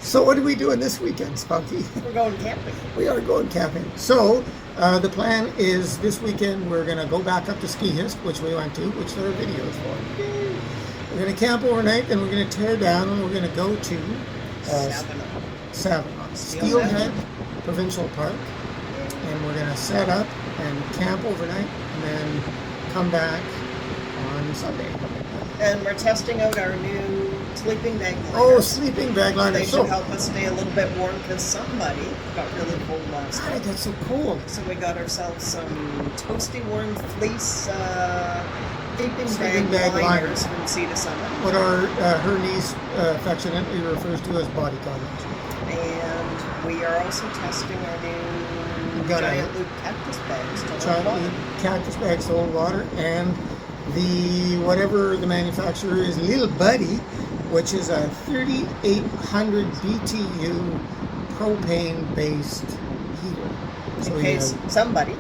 So what are we doing this weekend, Spunky? We're going camping. We are going camping. So the plan is this weekend we're going to go back up to Skihist, which we went to, which there are videos for. We're going to camp overnight, then we're going to tear down, and we're going to go to Steelhead Provincial Park, and we're going to set up and camp overnight, and then come back on Sunday. And we're testing out our new sleeping bag liners. Oh, sleeping bag liners. They should help us stay a little bit warm because somebody got really cold last night. God, that's so cold. So we got ourselves some toasty warm fleece sleeping bag liners from Sea to Summit. What her niece affectionately refers to as body condoms. And we are also testing our new giant loop cactus bags to hold water. Giant loop cactus bags to hold water, and the whatever the manufacturer is, Little Buddy, which is a 3,800 BTU propane-based heater. So in case somebody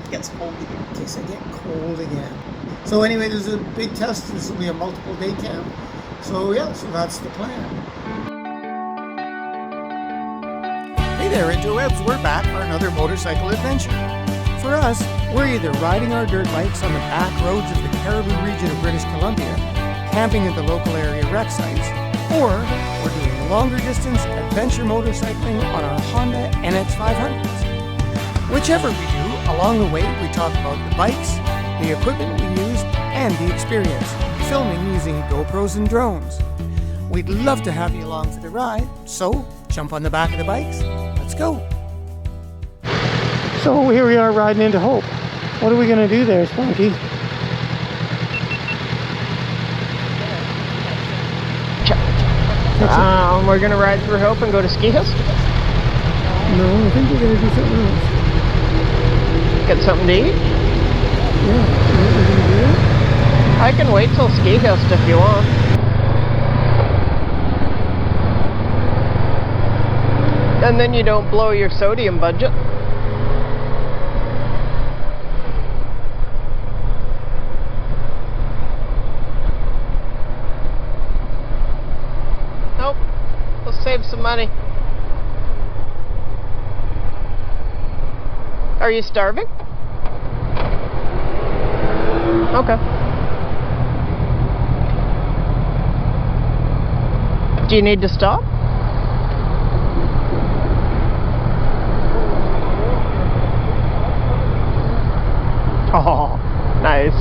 gets cold again. In case I get cold again. So anyway, there's a big test. This will be a multiple day camp. So yeah, so that's the plan. Hey there, interwebs. We're back for another motorcycle adventure. For us, we're either riding our dirt bikes on the back roads of the Cariboo region of British Columbia, camping at the local area rec sites, or we're doing longer distance adventure motorcycling on our Honda NX500s. Whichever we do, along the way we talk about the bikes, the equipment we use, and the experience, filming using GoPros and drones. We'd love to have you along for the ride, so jump on the back of the bikes, let's go. So here we are riding into Hope. What are we going to do there, Spunky? We're going to ride through Hope and go to Skihist? No, I think we're going to do something else. Get something to eat? Yeah, you know what we're going to do? I can wait till Skihist if you want. And then you don't blow your sodium budget. Nope. We'll save some money. Are you starving? Okay. Do you need to stop? Oh, nice.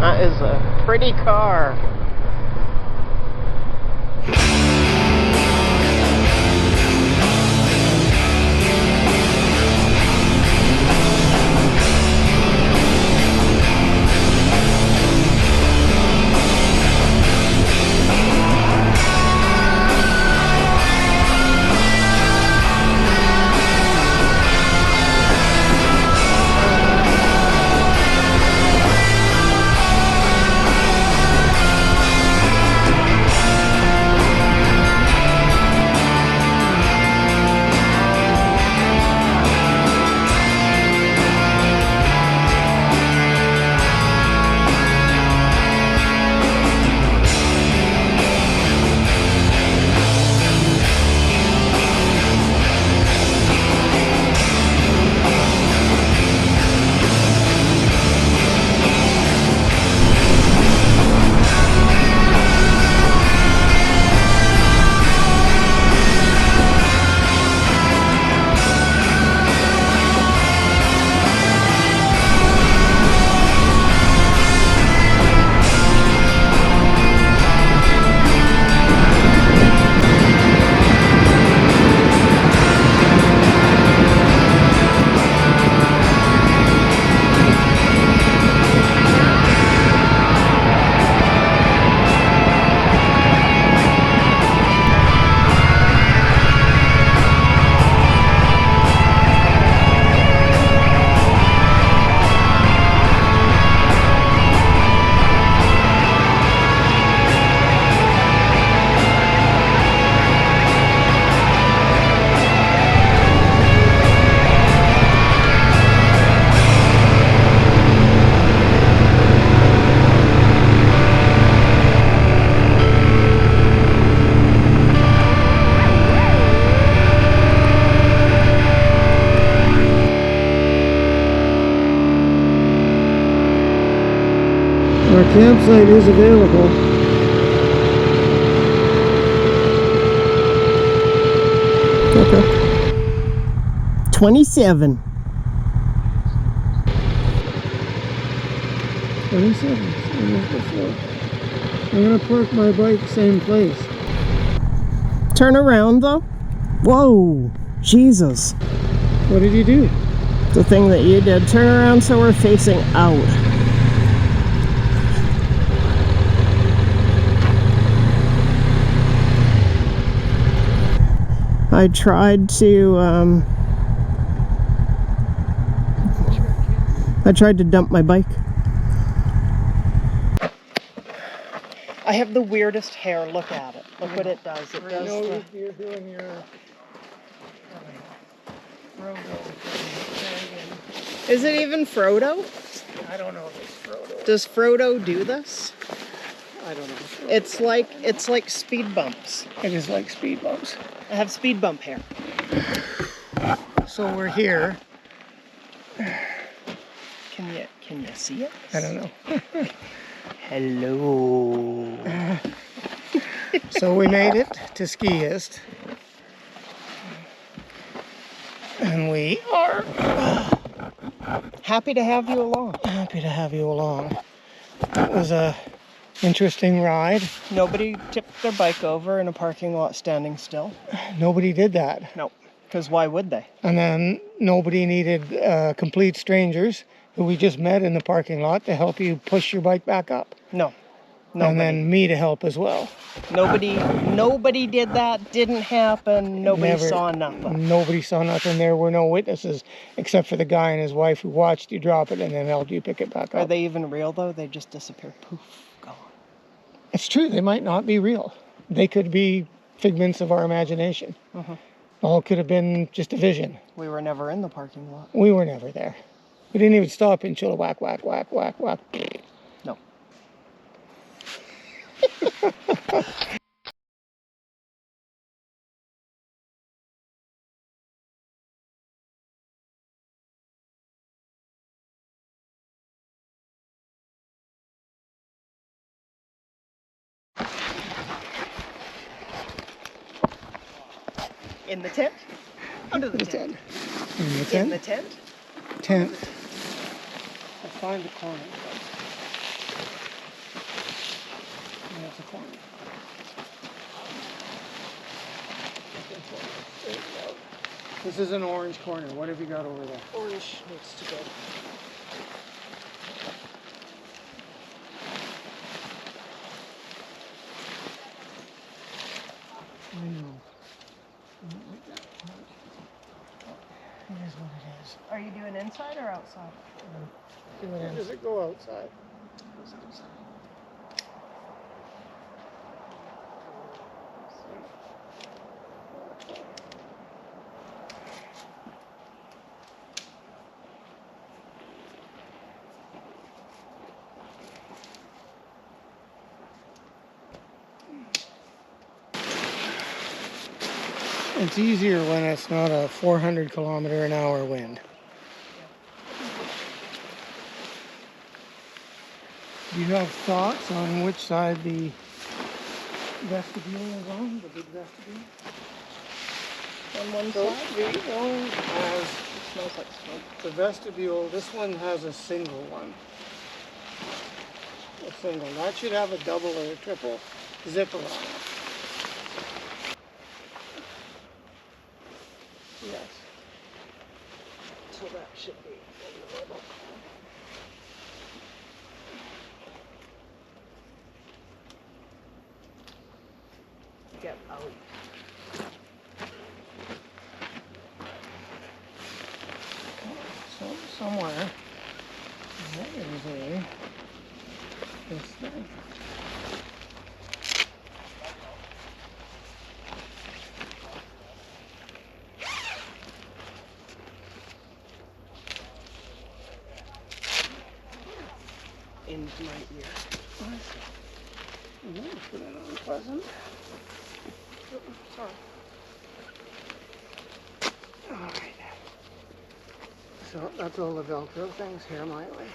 That is a pretty car. campsite is available. Okay. 27. 27. Same as before. I'm gonna park my bike same place. Turn around though. Whoa, Jesus. What did you do? The thing that you did. Turn around so we're facing out. I tried to dump my bike. I have the weirdest hair. Look at it. Look what it does. It does. I know you're doing your Frodo. Is it even Frodo? I don't know if it's Frodo. Does Frodo do this? I don't know. It's like speed bumps. It is like speed bumps. I have speed bump hair. So we're here. Can you see it? I don't know. Hello. So we made it to Skihist. And we are happy to have you along. Happy to have you along. It was a interesting ride. Nobody tipped their bike over in a parking lot standing still. Nobody did that. No, because why would they? And then nobody needed complete strangers who we just met in the parking lot to help you push your bike back up. No. Nobody. And then me to help as well. Nobody did that. Didn't happen. Nobody saw nothing. Nobody saw nothing. There were no witnesses except for the guy and his wife who watched you drop it and then helped you pick it back up. Are they even real though? They just disappeared. Poof, gone. It's true. They might not be real. They could be figments of our imagination. All could have been just a vision. We were never in the parking lot. We were never there. We didn't even stop until a whack, whack, whack, whack, whack. No. In the tent? Under the tent. In the tent? In the tent? Tent. I'll find the corner. There's a corner. There you go. This is an orange corner. What have you got over there? Orange needs to go. I know. It is what it is. Are you doing inside or outside? Does it go outside? It goes outside. It's easier when it's not a 400-kilometer-an-hour wind. Do you have thoughts on which side the vestibule is on? The big vestibule? On one side? The one has, smells like smoke. The vestibule, this one has a single one. A single. That should have a double or a triple zipper on it. Yes. So that should be in the middle. Get out. So somewhere there is this thing. Into my ear. I'm going to put it on pleasant. Sorry. Alright. So that's all the Velcro things here my way.